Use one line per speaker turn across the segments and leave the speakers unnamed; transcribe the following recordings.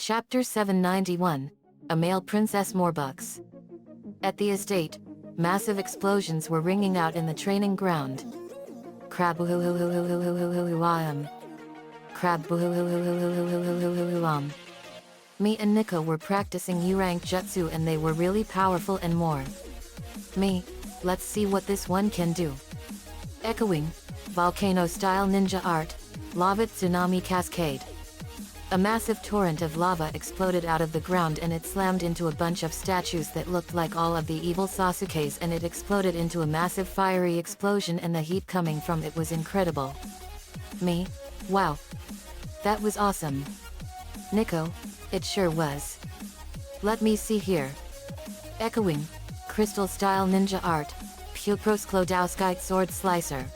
Chapter 791, A Male Princess Morbucks. At the estate, massive explosions were ringing out in the training ground. Crab Crab Me and Nico were practicing U-rank jutsu and they were really powerful and more. Me, let's see what this one can do. Echoing, volcano-style ninja art, lava tsunami cascade. A massive torrent of lava exploded out of the ground and it slammed into a bunch of statues that looked like all of the evil Sasukes, and it exploded into a massive fiery explosion and the heat coming from it was incredible. Me, wow. That was awesome. Nico, it sure was. Let me see here. Echoing, crystal-style ninja art, Puproskloudowskite sword slicer.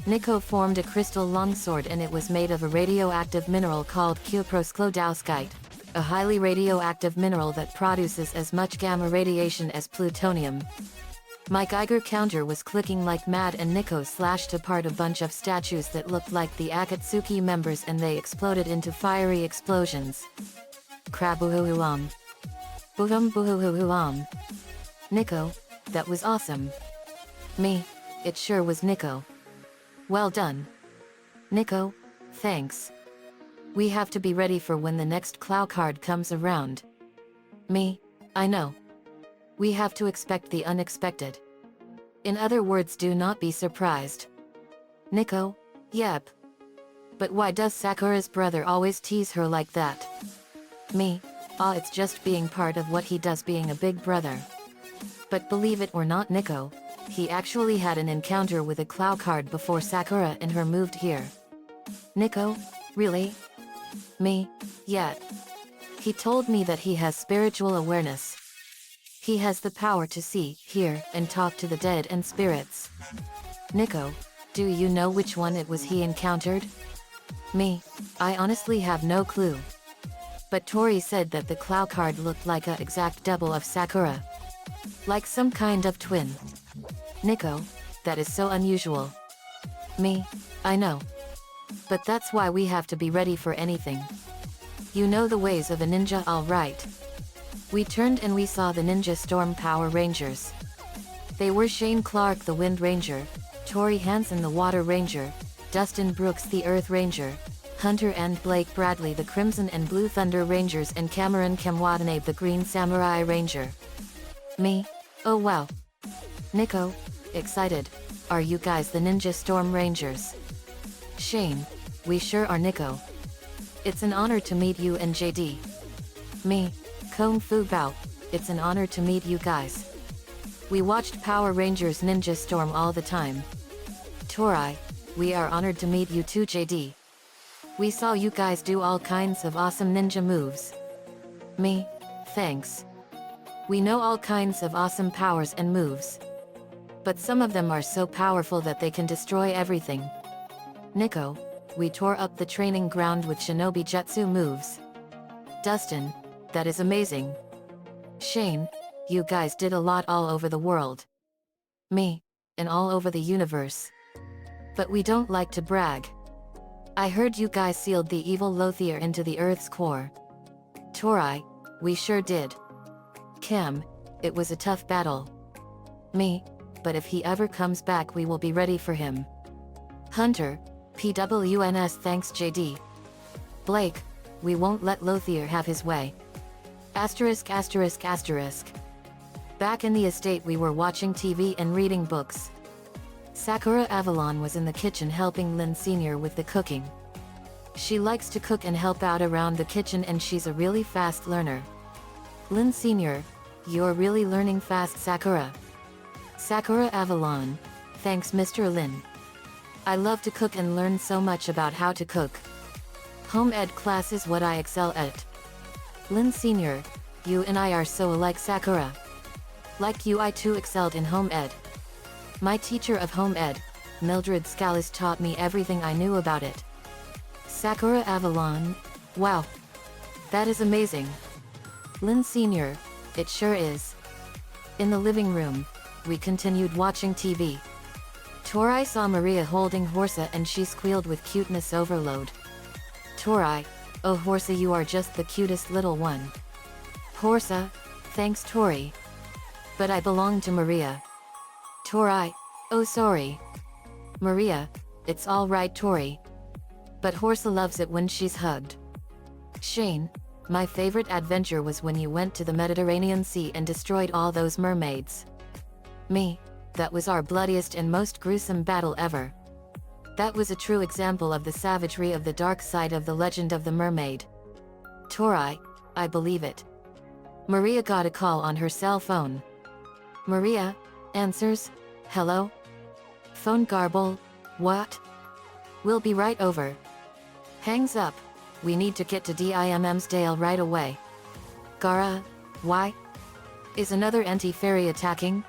Nico formed a crystal longsword and it was made of a radioactive mineral called Puproskloudowskite, a highly radioactive mineral that produces as much gamma radiation as plutonium. My Geiger counter was clicking like mad and Nico slashed apart a bunch of statues that looked like the Akatsuki members and they exploded into fiery explosions. Krabuhuhuam. Buhuhuhuam. Nico, that was awesome. Me, it sure was Nico. Well done. Nico, thanks. We have to be ready for when the next Clow card comes around. Me, I know. We have to expect the unexpected. In other words, do not be surprised. Nico, yep. But why does Sakura's brother always tease her like that? Me, it's just being part of what he does, being a big brother. But believe it or not, Nico, he actually had an encounter with a Clow card before Sakura and her moved here. Nico, really? Me, yeah. He told me that he has spiritual awareness. He has the power to see, hear, and talk to the dead and spirits. Nico, do you know which one it was he encountered? Me, I honestly have no clue. But Tori said that the Clow card looked like a exact double of Sakura. Like some kind of twin. Nico, that is so unusual. Me, I know. But that's why we have to be ready for anything. You know the ways of a ninja, all right. We turned and we saw the Ninja Storm Power Rangers. They were Shane Clark the Wind Ranger, Tori Hansen the Water Ranger, Dustin Brooks the Earth Ranger, Hunter and Blake Bradley the Crimson and Blue Thunder Rangers, and Cameron Kamwatanabe the Green Samurai Ranger. Me, oh wow. Nico, excited. Are you guys the Ninja Storm Rangers? Shane, we sure are, Nico. It's an honor to meet you and JD. Me, Kung Fu Bao, it's an honor to meet you guys. We watched Power Rangers Ninja Storm all the time. Tori, we are honored to meet you too, JD. We saw you guys do all kinds of awesome ninja moves. Me, thanks. We know all kinds of awesome powers and moves. But some of them are so powerful that they can destroy everything. Nico, we tore up the training ground with shinobi jutsu moves. Dustin, that is amazing. Shane, you guys did a lot all over the world. Me, and all over the universe. But we don't like to brag. I heard you guys sealed the evil Lothier into the Earth's core. Tori, we sure did. Cam, it was a tough battle. Me, but if he ever comes back we will be ready for him. Hunter, PWNS, thanks JD. Blake, we won't let Lothier have his way. Asterisk. Back in the estate we were watching TV and reading books. Sakura Avalon was in the kitchen helping Lynn Sr. with the cooking. She likes to cook and help out around the kitchen and she's a really fast learner. Lynn Sr., you're really learning fast, Sakura. Sakura Avalon, thanks Mr. Lin. I love to cook and learn so much about how to cook. Home ed class is what I excel at. Lin Sr., you and I are so alike, Sakura. Like you, I too excelled in home ed. My teacher of home ed, Mildred Scalise, taught me everything I knew about it. Sakura Avalon, wow. That is amazing. Lin Sr., it sure is. In the living room, we continued watching TV. Tori saw Maria holding Horsa and she squealed with cuteness overload. Tori, Oh Horsa, you are just the cutest little one. Horsa, thanks Tori. But I belong to Maria. Tori, oh sorry. Maria, it's all right Tori. But Horsa loves it when she's hugged. Shane, my favorite adventure was when you went to the Mediterranean Sea and destroyed all those mermaids. Me, that was our bloodiest and most gruesome battle ever. That was a true example of the savagery of the dark side of the legend of the mermaid. Tori, I believe it. Maria got a call on her cell phone. Maria answers, hello? Phone garble, what? We'll be right over. Hangs up, we need to get to Dimmsdale right away. Gara, why? Is another anti-fairy attacking?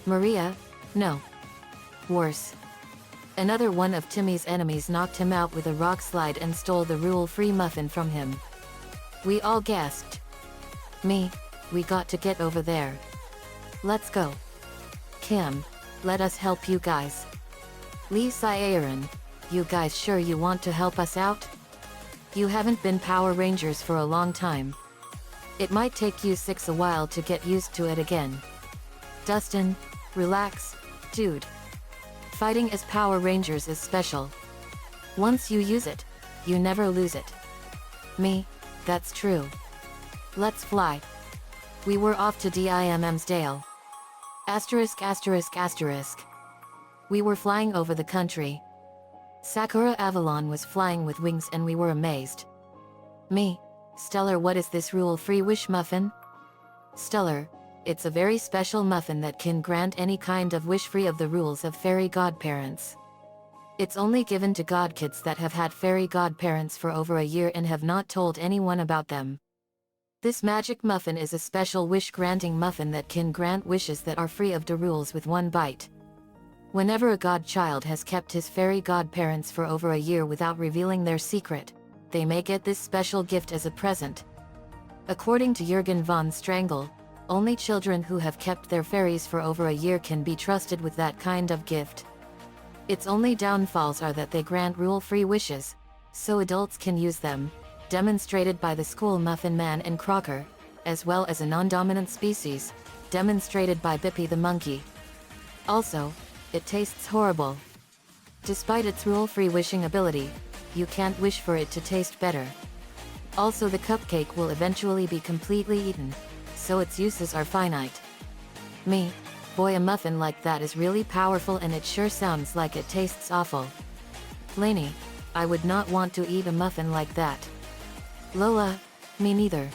Maria, no. Worse. Another one of Timmy's enemies knocked him out with a rock slide and stole the rule-free muffin from him. We all gasped. Me, we got to get over there. Let's go. Kim, let us help you guys. Lee Aaron, you guys sure you want to help us out? You haven't been Power Rangers for a long time. It might take you six a while to get used to it again. Dustin, relax, dude. Fighting as Power Rangers is special. Once you use it, you never lose it. Me, that's true. Let's fly. We were off to Dimmsdale. Asterisk asterisk asterisk. We were flying over the country. Sakura Avalon was flying with wings and we were amazed. Me, Stellar, what is this rule-free wish muffin? Stellar, it's a very special muffin that can grant any kind of wish free of the rules of fairy godparents. It's only given to godkids that have had fairy godparents for over a year and have not told anyone about them. This magic muffin is a special wish-granting muffin that can grant wishes that are free of the rules with one bite. Whenever a godchild has kept his fairy godparents for over a year without revealing their secret, they may get this special gift as a present. According to Jürgen von Strangle, only children who have kept their fairies for over a year can be trusted with that kind of gift. Its only downfalls are that they grant rule-free wishes, so adults can use them, demonstrated by the school Muffin Man and Crocker, as well as a non-dominant species, demonstrated by Bippy the monkey. Also, it tastes horrible. Despite its rule-free wishing ability, you can't wish for it to taste better. Also, the cupcake will eventually be completely eaten, so its uses are finite. Me, boy, a muffin like that is really powerful and it sure sounds like it tastes awful. Lainey, I would not want to eat a muffin like that. Lola, me neither.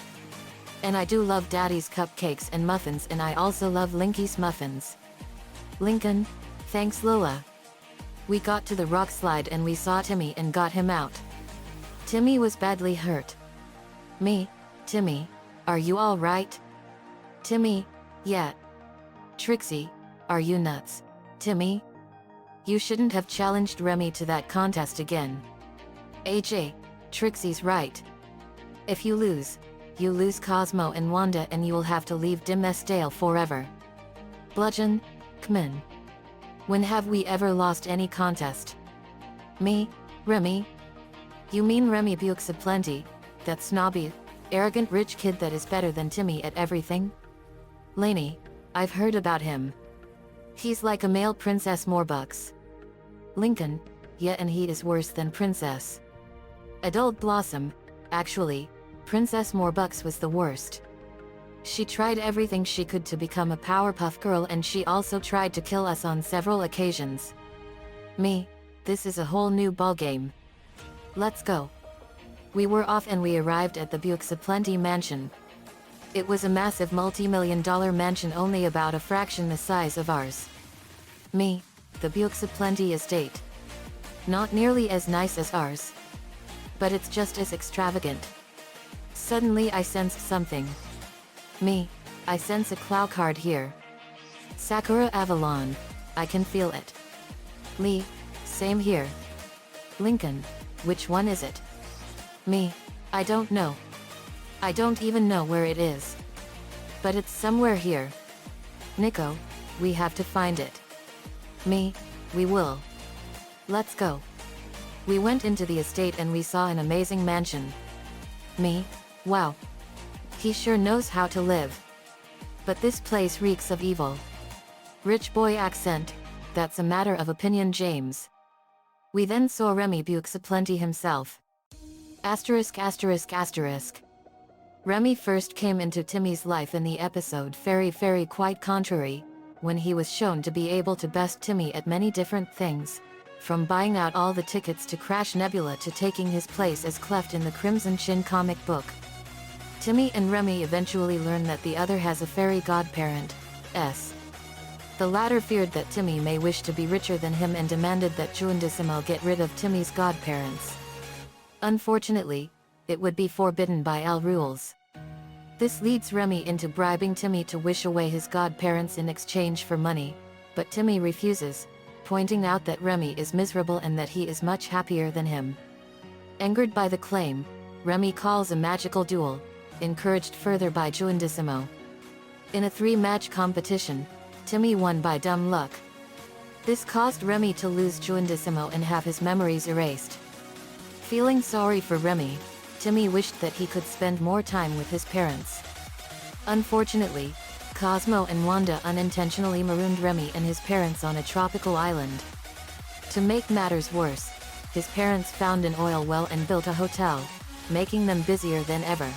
And I do love Daddy's cupcakes and muffins, and I also love Linky's muffins. Lincoln, thanks Lola. We got to the rock slide and we saw Timmy and got him out. Timmy was badly hurt. Me, Timmy, are you all right? Timmy, yeah. Trixie, are you nuts? Timmy? You shouldn't have challenged Remy to that contest again. AJ, Trixie's right. If you lose Cosmo and Wanda and you'll have to leave Dimmsdale forever. Bludgeon, Kmin. When have we ever lost any contest? Me, Remy? You mean Remy Bukes aplenty, that snobby, arrogant rich kid that is better than Timmy at everything? Lainey, I've heard about him. He's like a male Princess Morbucks. Lincoln, yeah, and he is worse than Princess. Adult Blossom, actually, Princess Morbucks was the worst. She tried everything she could to become a Powerpuff Girl, and she also tried to kill us on several occasions. Me, this is a whole new ballgame. Let's go. We were off and we arrived at the Bukes Aplenty mansion. It was a massive multi-million-dollar mansion only about a fraction the size of ours. Me, the Bukes Aplenty estate. Not nearly as nice as ours. But it's just as extravagant. Suddenly I sensed something. Me, I sense a claw card here. Sakura Avalon, I can feel it. Lee, same here. Lincoln, which one is it? Me, I don't know. I don't even know where it is. But it's somewhere here. Nico, we have to find it. Me, we will. Let's go. We went into the estate and we saw an amazing mansion, Me? Wow. He sure knows how to live. But this place reeks of evil. Rich boy accent, that's a matter of opinion, James. We then saw Remy Bukes aplenty himself. Asterisk asterisk asterisk. Remy first came into Timmy's life in the episode very quite contrary, when he was shown to be able to best Timmy at many different things, from buying out all the tickets to Crash Nebula to taking his place as Cleft in the Crimson Chin comic book. Timmy and Remy eventually learn that the other has a fairy godparent, S. The latter feared that Timmy may wish to be richer than him and demanded that Juandissimo get rid of Timmy's godparents. Unfortunately, it would be forbidden by L rules. This leads Remy into bribing Timmy to wish away his godparents in exchange for money, but Timmy refuses, pointing out that Remy is miserable and that he is much happier than him. Angered by the claim, Remy calls a magical duel, encouraged further by Juandissimo. In a 3-match competition, Timmy won by dumb luck. This caused Remy to lose Juandissimo and have his memories erased. Feeling sorry for Remy, Timmy wished that he could spend more time with his parents. Unfortunately, Cosmo and Wanda unintentionally marooned Remy and his parents on a tropical island. To make matters worse, his parents found an oil well and built a hotel, making them busier than ever.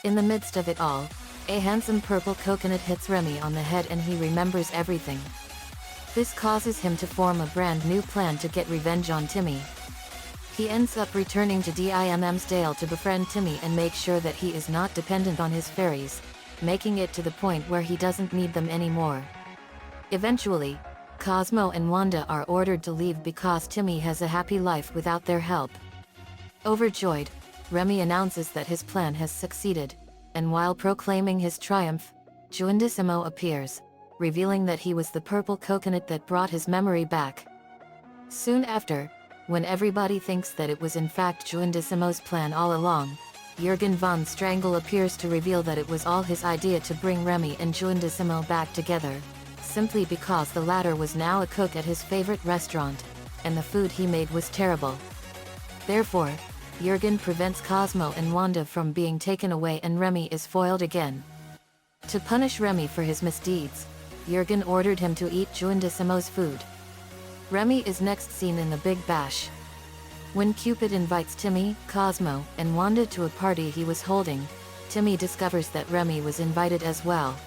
In the midst of it all, a handsome purple coconut hits Remy on the head and he remembers everything. This causes him to form a brand new plan to get revenge on Timmy. He ends up returning to Dimmsdale to befriend Timmy and make sure that he is not dependent on his fairies, making it to the point where he doesn't need them anymore. Eventually, Cosmo and Wanda are ordered to leave because Timmy has a happy life without their help. Overjoyed, Remy announces that his plan has succeeded, and while proclaiming his triumph, Juandissimo appears, revealing that he was the purple coconut that brought his memory back. Soon after, when everybody thinks that it was in fact Juandissimo's plan all along, Jurgen von Strangle appears to reveal that it was all his idea to bring Remy and Juandissimo back together, simply because the latter was now a cook at his favorite restaurant, and the food he made was terrible. Therefore, Jurgen prevents Cosmo and Wanda from being taken away and Remy is foiled again. To punish Remy for his misdeeds, Jurgen ordered him to eat Juandissimo's food. Remy is next seen in the Big Bash. When Cupid invites Timmy, Cosmo, and Wanda to a party he was holding, Timmy discovers that Remy was invited as well.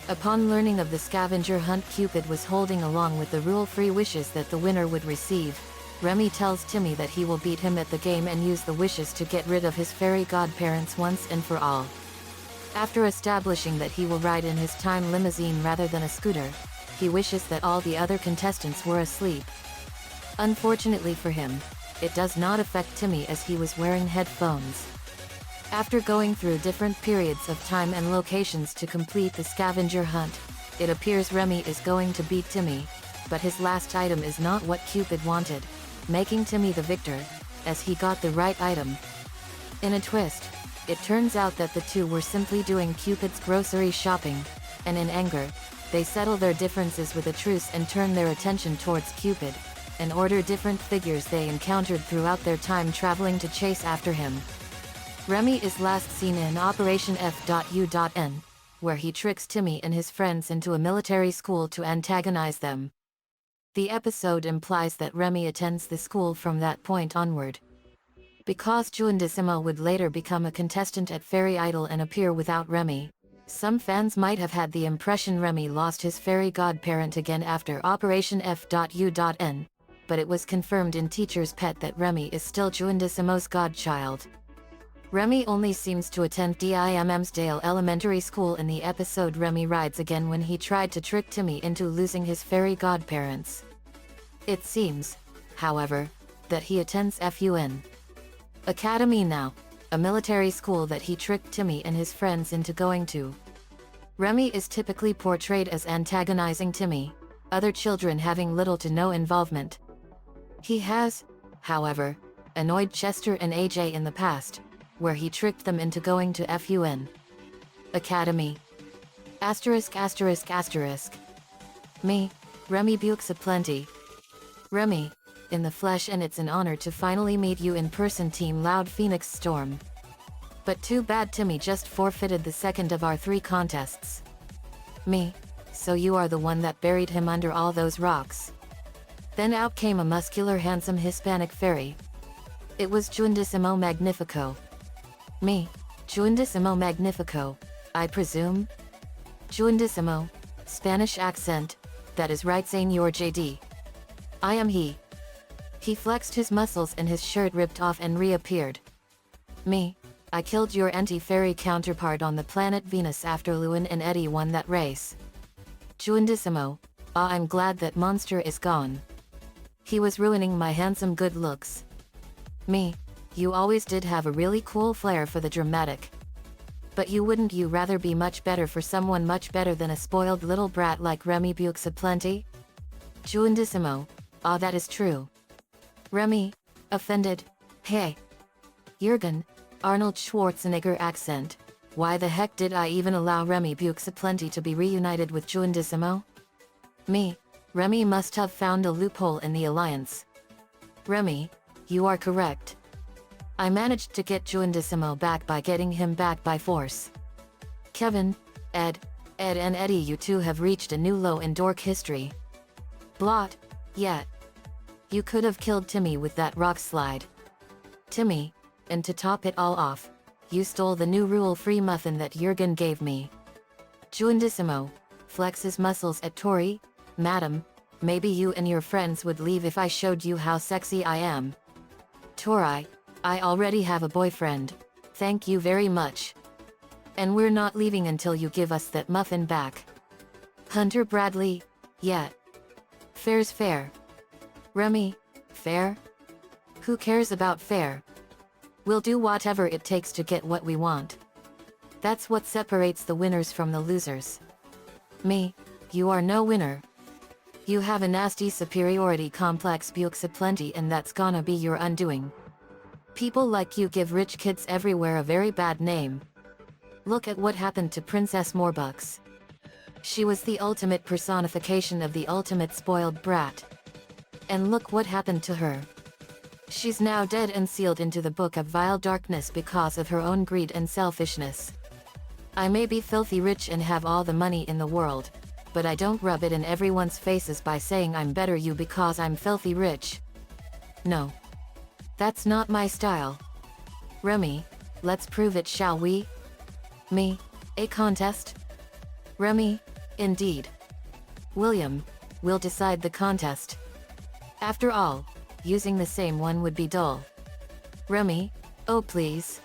Upon learning of the scavenger hunt Cupid was holding along with the rule-free wishes that the winner would receive, Remy tells Timmy that he will beat him at the game and use the wishes to get rid of his fairy godparents once and for all. After establishing that he will ride in his time limousine rather than a scooter, he wishes that all the other contestants were asleep. Unfortunately for him, it does not affect Timmy as he was wearing headphones. After going through different periods of time and locations to complete the scavenger hunt, it appears Remy is going to beat Timmy, but his last item is not what Cupid wanted, making Timmy the victor, as he got the right item. In a twist, it turns out that the two were simply doing Cupid's grocery shopping, and in anger, they settle their differences with a truce and turn their attention towards Cupid, and order different figures they encountered throughout their time traveling to chase after him. Remy is last seen in Operation F.U.N, where he tricks Timmy and his friends into a military school to antagonize them. The episode implies that Remy attends the school from that point onward. Because Juandissimo would later become a contestant at Fairy Idol and appear without Remy, some fans might have had the impression Remy lost his fairy godparent again after Operation F.U.N, but it was confirmed in Teacher's Pet that Remy is still Juandissimo's godchild. Remy only seems to attend Dimmsdale Elementary School in the episode Remy Rides Again when he tried to trick Timmy into losing his fairy godparents. It seems, however, that he attends FUN Academy now, a military school that he tricked Timmy and his friends into going to. Remy is typically portrayed as antagonizing Timmy, other children having little to no involvement. He has, however, annoyed Chester and AJ in the past, where he tricked them into going to FUN Academy. Asterisk asterisk asterisk. Me, Remy Bukes aplenty. Remy, in the flesh, and it's an honor to finally meet you in person, Team Loud Phoenix Storm. But too bad Timmy just forfeited the second of our 3 contests. Me, so you are the one that buried him under all those rocks. Then out came a muscular handsome Hispanic fairy. It was Juindissimo Magnifico. Me, Juindissimo Magnifico, I presume? Juindissimo, Spanish accent, that is right Señor JD. I am he. He flexed his muscles and his shirt ripped off and reappeared. Me, I killed your anti-fairy counterpart on the planet Venus after Lewin and Eddie won that race. Juindissimo, I'm glad that monster is gone. He was ruining my handsome good looks. Me, you always did have a really cool flair for the dramatic. But wouldn't you rather be much better for someone much better than a spoiled little brat like Remy Buxaplenty? Juindissimo, that is true. Remy, offended, hey. Jürgen, Arnold Schwarzenegger accent, why the heck did I even allow Remy Buxaplenty to be reunited with Juindissimo? Me, Remy must have found a loophole in the alliance. Remy, you are correct. I managed to get Juindissimo back by getting him back by force. Kevin, Ed and Eddie, you two have reached a new low in dork history. Blot, yet. You could have killed Timmy with that rock slide. Timmy, and to top it all off, you stole the new rule-free muffin that Jürgen gave me. Juindissimo, flexes muscles at Tori, madam, maybe you and your friends would leave if I showed you how sexy I am. Tori, I already have a boyfriend, thank you very much. And we're not leaving until you give us that muffin back. Hunter Bradley, yet. Fair's fair. Remy, fair? Who cares about fair? We'll do whatever it takes to get what we want. That's what separates the winners from the losers. Me, you are no winner. You have a nasty superiority complex Buxaplenty, and that's gonna be your undoing. People like you give rich kids everywhere a very bad name. Look at what happened to Princess Morbucks. She was the ultimate personification of the ultimate spoiled brat. And look what happened to her. She's now dead and sealed into the book of vile darkness because of her own greed and selfishness. I may be filthy rich and have all the money in the world, but I don't rub it in everyone's faces by saying I'm better you because I'm filthy rich. No. That's not my style. Remy, let's prove it, shall we? Me, a contest? Remy, indeed. William, we'll decide the contest. After all, using the same one would be dull. Remy, oh please.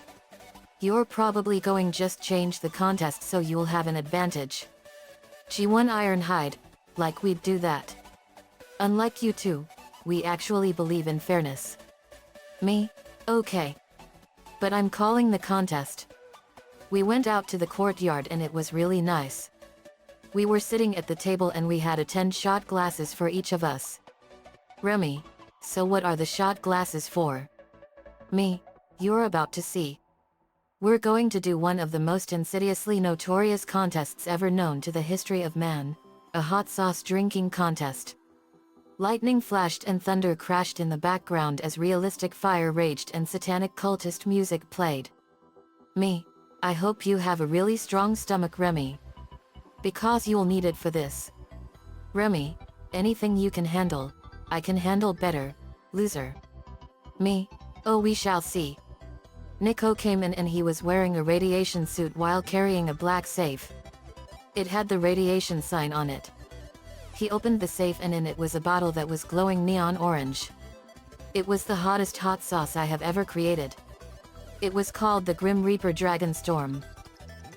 You're probably going just change the contest so you'll have an advantage. G1 Ironhide, like we'd do that. Unlike you two, we actually believe in fairness. Me, okay. But I'm calling the contest. We went out to the courtyard and it was really nice. We were sitting at the table and we had 10 shot glasses for each of us. Remy, so what are the shot glasses for? Me, you're about to see. We're going to do one of the most insidiously notorious contests ever known to the history of man, a hot sauce drinking contest. Lightning flashed and thunder crashed in the background as realistic fire raged and satanic cultist music played. Me, I hope you have a really strong stomach, Remy. Because you'll need it for this. Remy, anything you can handle, I can handle better, loser. Me, oh we shall see. Nico came in and he was wearing a radiation suit while carrying a black safe. It had the radiation sign on it. He opened the safe and in it was a bottle that was glowing neon orange. It was the hottest hot sauce I have ever created. It was called the Grim Reaper Dragon Storm.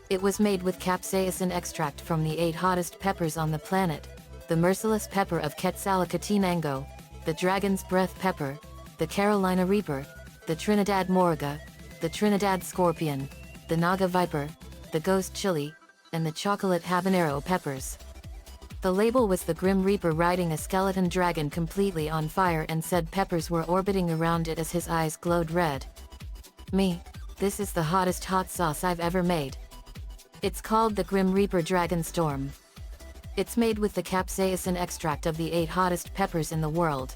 It was made with capsaicin extract from the 8 hottest peppers on the planet, the merciless pepper of Quetzalcoatenango, the Dragon's Breath pepper, the Carolina Reaper, the Trinidad Moraga, the Trinidad Scorpion, the Naga Viper, the Ghost Chili, and the Chocolate Habanero peppers. The label was the Grim Reaper riding a skeleton dragon completely on fire and said peppers were orbiting around it as his eyes glowed red. Me, this is the hottest hot sauce I've ever made. It's called the Grim Reaper Dragon Storm. It's made with the capsaicin extract of the 8 hottest peppers in the world.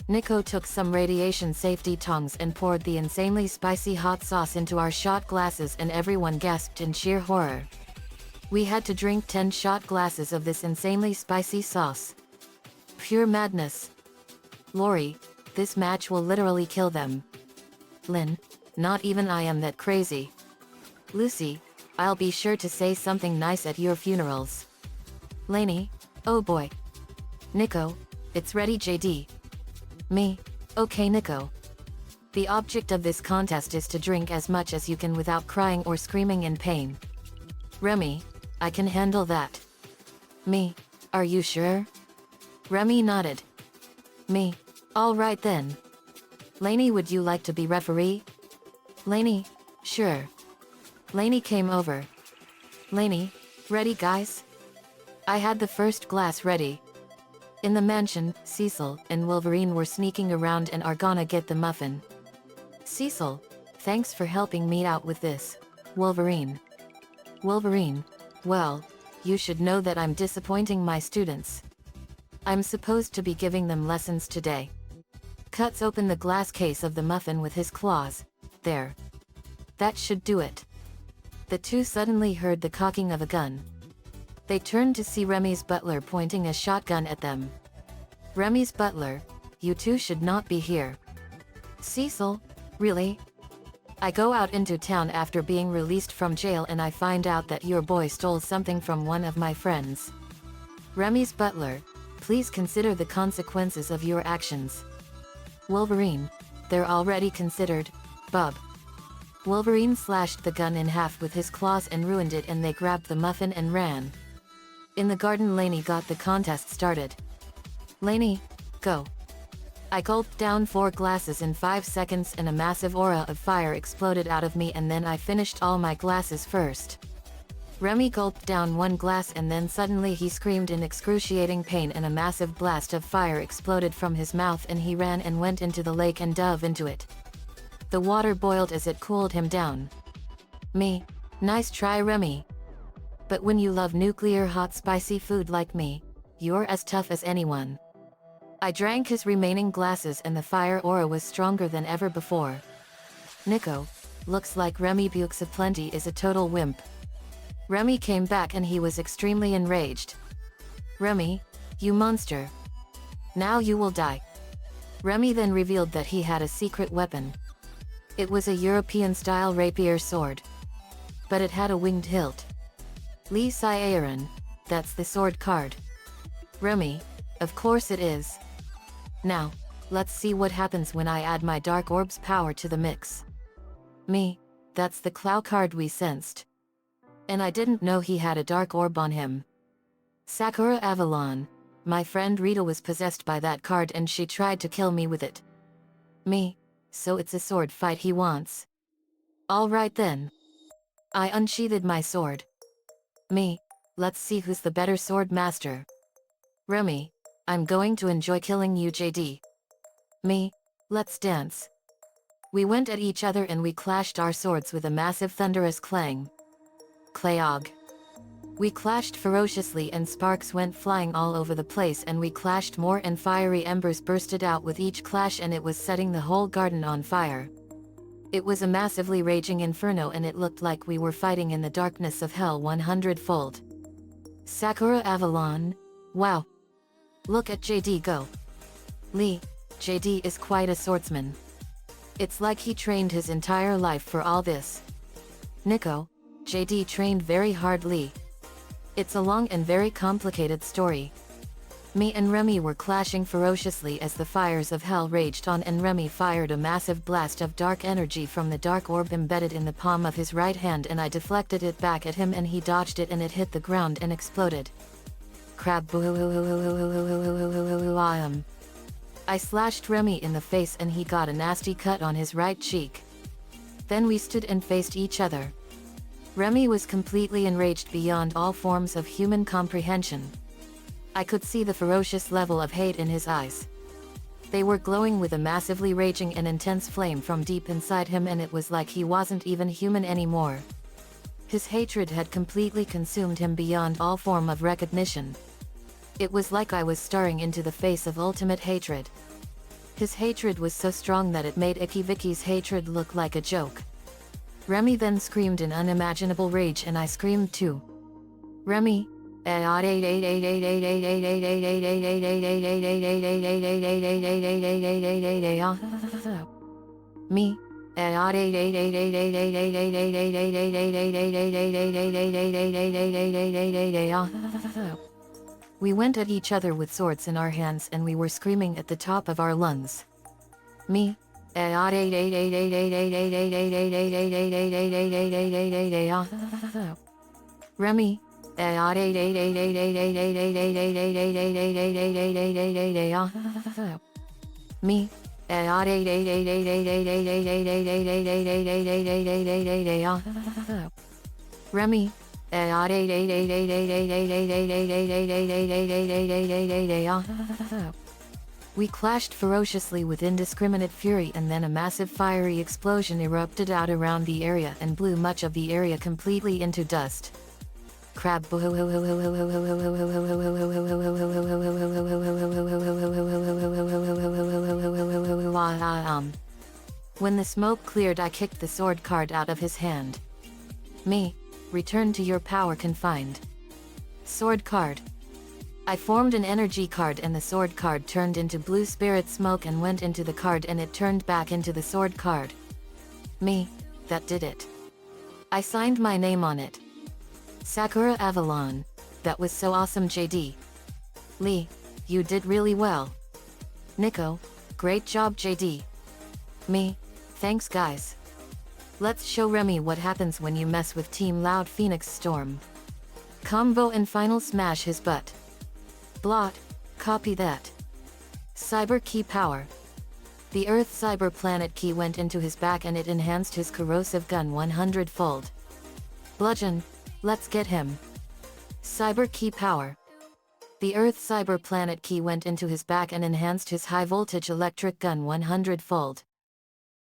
Nico took some radiation safety tongs and poured the insanely spicy hot sauce into our shot glasses, and everyone gasped in sheer horror. We had to drink 10 shot glasses of this insanely spicy sauce. Pure madness. Lori, this match will literally kill them. Lynn, not even I am that crazy. Lucy, I'll be sure to say something nice at your funerals. Lainey, oh boy. Nico, it's ready JD. Me, okay Nico. The object of this contest is to drink as much as you can without crying or screaming in pain. Remy, I can handle that. Me, are you sure? Remy nodded. Me, all right then. Lainey, would you like to be referee? Lainey, sure. Lainey came over. Lainey, ready guys? I had the first glass ready. In the mansion, Cecil and Wolverine were sneaking around and are gonna get the muffin. Cecil, thanks for helping me out with this. Wolverine. Wolverine, well, you should know that I'm disappointing my students. I'm supposed to be giving them lessons today. Cuts open the glass case of the muffin with his claws. There. That should do it. The two suddenly heard the cocking of a gun. They turned to see Remy's butler pointing a shotgun at them. Remy's butler, you two should not be here. Cecil, really? I go out into town after being released from jail and I find out that your boy stole something from one of my friends. Remy's butler, please consider the consequences of your actions. Wolverine, they're already considered, bub. Wolverine slashed the gun in half with his claws and ruined it, and they grabbed the muffin and ran. In the garden, Lainey got the contest started. Lainey, go. I gulped down 4 glasses in 5 seconds and a massive aura of fire exploded out of me, and then I finished all my glasses first. Remy gulped down 1 glass and then suddenly he screamed in excruciating pain and a massive blast of fire exploded from his mouth, and he ran and went into the lake and dove into it. The water boiled as it cooled him down. Me, nice try Remy. But when you love nuclear hot spicy food like me, you're as tough as anyone. I drank his remaining glasses and the fire aura was stronger than ever before. Nico, looks like Remy Bukes of Plenty is a total wimp. Remy came back and he was extremely enraged. Remy, you monster. Now you will die. Remy then revealed that he had a secret weapon. It was a European-style rapier sword. But it had a winged hilt. Lee Aaron, that's the sword card. Remy, of course it is. Now, let's see what happens when I add my Dark Orb's power to the mix. Me, that's the Clow card we sensed. And I didn't know he had a Dark Orb on him. Sakura Avalon, my friend Rita was possessed by that card and she tried to kill me with it. Me, so it's a sword fight he wants. Alright then. I unsheathed my sword. Me, let's see who's the better sword master. Remy, I'm going to enjoy killing you JD. Me, let's dance. We went at each other and we clashed our swords with a massive thunderous clang. Clayog. We clashed ferociously and sparks went flying all over the place, and we clashed more and fiery embers bursted out with each clash and it was setting the whole garden on fire. It was a massively raging inferno and it looked like we were fighting in the darkness of hell 100-fold. Sakura Avalon, wow. Look at JD go. Lee, JD is quite a swordsman. It's like he trained his entire life for all this. Nico, JD trained very hard Lee. It's a long and very complicated story. Me and Remy were clashing ferociously as the fires of hell raged on, and Remy fired a massive blast of dark energy from the dark orb embedded in the palm of his right hand, and I deflected it back at him and he dodged it and it hit the ground and exploded. Crab I slashed Remy in the face and he got a nasty cut on his right cheek. Then we stood and faced each other. Remy was completely enraged beyond all forms of human comprehension. I could see the ferocious level of hate in his eyes. They were glowing with a massively raging and intense flame from deep inside him, and it was like he wasn't even human anymore. His hatred had completely consumed him beyond all form of recognition. It was like I was staring into the face of ultimate hatred. His hatred was so strong that it made Icky Vicky's hatred look like a joke. Remy then screamed in unimaginable rage and I screamed too. Remy, me, we went at each other with swords in our hands and we were screaming at the top of our lungs. Me, Remy, me, Remy, we clashed ferociously with indiscriminate fury and then a massive fiery explosion erupted out around the area and blew much of the area completely into dust. Crab. When the smoke cleared, I kicked the sword card out of his hand. Me, return to your power confined. Sword card. I formed an energy card and the sword card turned into blue spirit smoke and went into the card and it turned back into the sword card. Me, that did it. I signed my name on it. Sakura Avalon, that was so awesome JD. Lee, you did really well. Nico, great job JD. Me, thanks guys. Let's show Remy what happens when you mess with Team Loud Phoenix Storm. Combo and final smash his butt. Blot, copy that. Cyber key power. The Earth Cyber Planet key went into his back and it enhanced his corrosive gun 100-fold. Bludgeon, let's get him. Cyber key power. The Earth Cyber Planet key went into his back and enhanced his high-voltage electric gun 100-fold.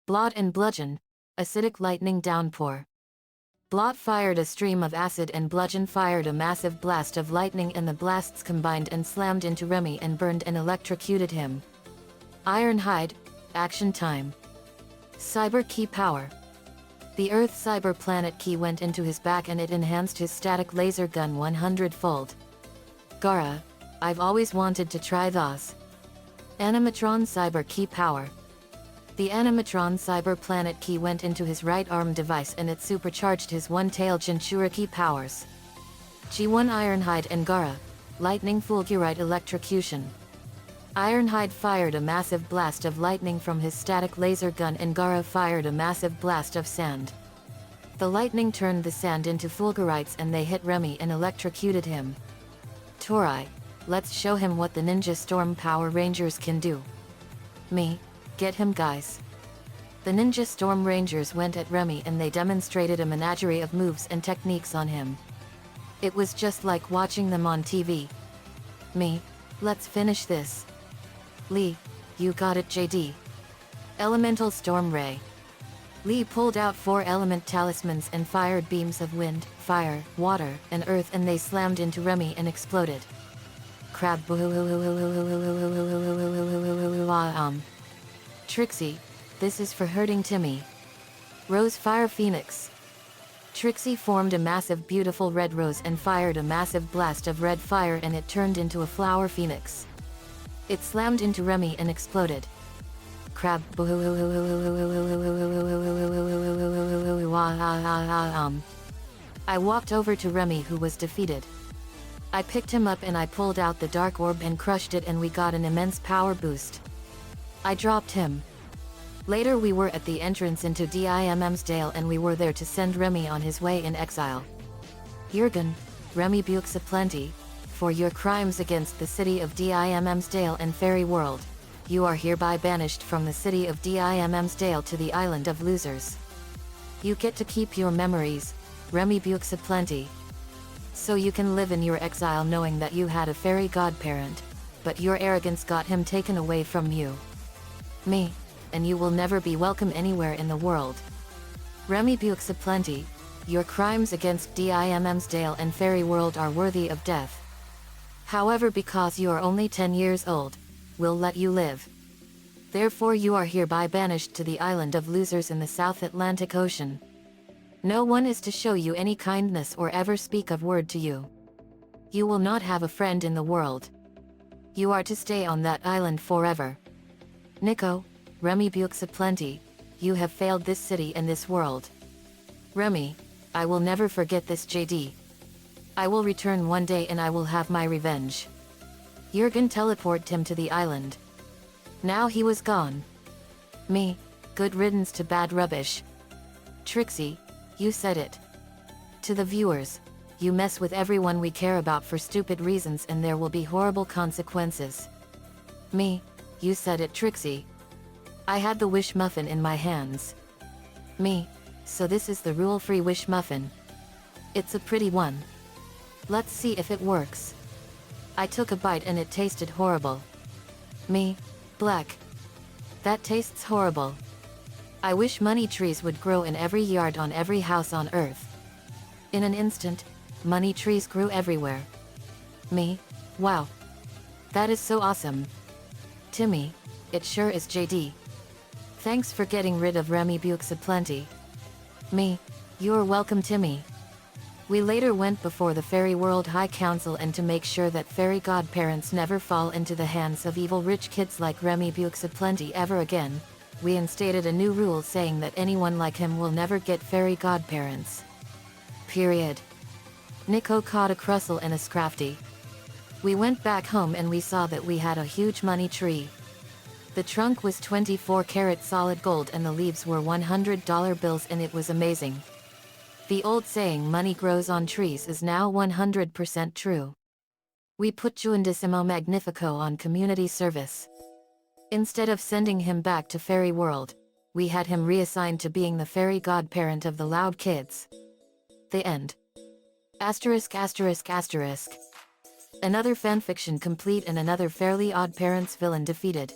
Blot and bludgeon, acidic lightning downpour. Blot fired a stream of acid and bludgeon fired a massive blast of lightning and the blasts combined and slammed into Remy and burned and electrocuted him. Ironhide, action time. Cyber key power. The Earth Cyber Planet key went into his back and it enhanced his static laser gun 100-fold. Gara, I've always wanted to try those. Animatron Cyber key power. The Animatron Cyber Planet key went into his right arm device and it supercharged his one-tail Jinchuriki powers. G1 Ironhide and Gara, lightning fulgurite electrocution. Ironhide fired a massive blast of lightning from his static laser gun and Gara fired a massive blast of sand. The lightning turned the sand into fulgurites and they hit Remy and electrocuted him. Torai, let's show him what the Ninja Storm Power Rangers can do. Me, get him guys. The Ninja Storm Rangers went at Remy and they demonstrated a menagerie of moves and techniques on him. It was just like watching them on TV. Me, let's finish this. Lee, you got it JD. Elemental Storm Ray. Lee pulled out 4 element talismans and fired beams of wind, fire, water, and earth and they slammed into Remy and exploded. Crab. Trixie, this is for hurting Timmy. Rose Fire Phoenix. Trixie formed a massive beautiful red rose and fired a massive blast of red fire and it turned into a flower phoenix. It slammed into Remy and exploded. Crab. I walked over to Remy who was defeated. I picked him up and I pulled out the dark orb and crushed it and we got an immense power boost. I dropped him. Later we were at the entrance into Dimmsdale and we were there to send Remy on his way in exile. Jürgen, Remy Bukes aplenty, for your crimes against the city of Dimmsdale and Fairy World, you are hereby banished from the city of Dimmsdale to the island of losers. You get to keep your memories, Remy Bukes aplenty. So you can live in your exile knowing that you had a fairy godparent, but your arrogance got him taken away from you. Me, and you will never be welcome anywhere in the world. Remy Bukes aplenty, your crimes against Dimmsdale and Fairy World are worthy of death. However, because you are only 10 years old, we'll let you live. Therefore you are hereby banished to the island of losers in the South Atlantic Ocean. No one is to show you any kindness or ever speak of word to you. You will not have a friend in the world. You are to stay on that island forever. Nico, Revamped aplenty, you have failed this city and this world. Remy, I will never forget this JD. I will return one day and I will have my revenge. Jurgen teleported him to the island. Now he was gone. Me, good riddance to bad rubbish. Trixie, you said it. To the viewers, you mess with everyone we care about for stupid reasons and there will be horrible consequences. Me, you said it, Trixie. I had the wish muffin in my hands. Me, so this is the rule-free wish muffin. It's a pretty one. Let's see if it works. I took a bite and it tasted horrible. Me, black. That tastes horrible. I wish money trees would grow in every yard on every house on earth. In an instant, money trees grew everywhere. Me, wow. That is so awesome. Timmy, it sure is JD. Thanks for getting rid of Revamped aplenty. Me, you're welcome Timmy. We later went before the Fairy World High Council and to make sure that fairy godparents never fall into the hands of evil rich kids like Revamped aplenty ever again, we instated a new rule saying that anyone like him will never get fairy godparents. Period. Nico caught a Crustle and a Scrafty. We went back home and we saw that we had a huge money tree. The trunk was 24-karat solid gold and the leaves were $100 bills and it was amazing. The old saying money grows on trees is now 100% true. We put Juandissimo Magnifico on community service. Instead of sending him back to Fairy World, we had him reassigned to being the fairy godparent of the loud kids. The end. Asterisk asterisk asterisk. Another fanfiction complete and another Fairly Odd Parents villain defeated.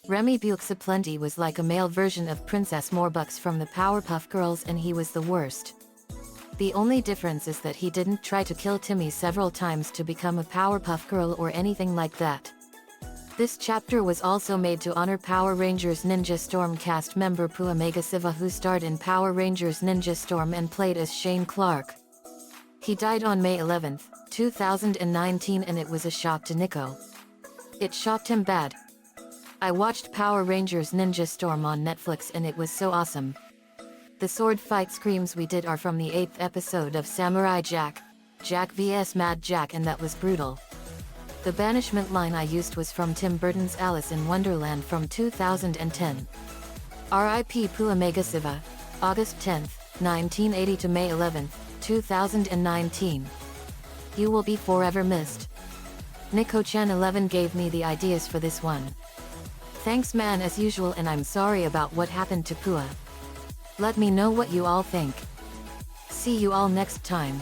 Revamped aplenty was like a male version of Princess Morbucks from the Powerpuff Girls and he was the worst. The only difference is that he didn't try to kill Timmy several times to become a Powerpuff Girl or anything like that. This chapter was also made to honor Power Rangers Ninja Storm cast member Pua Megasiva who starred in Power Rangers Ninja Storm and played as Shane Clark. He died on May 11, 2019 and it was a shock to Nico. It shocked him bad. I watched Power Rangers Ninja Storm on Netflix and it was so awesome. The sword fight screams we did are from the 8th episode of Samurai Jack, Jack vs Mad Jack and that was brutal. The banishment line I used was from Tim Burton's Alice in Wonderland from 2010. R.I.P. Pua Megasiva, August 10, 1980 to May 11, 2019. You will be forever missed. Nico-chan 11 gave me the ideas for this one. Thanks man as usual and I'm sorry about what happened to Pua. Let me know what you all think. See you all next time.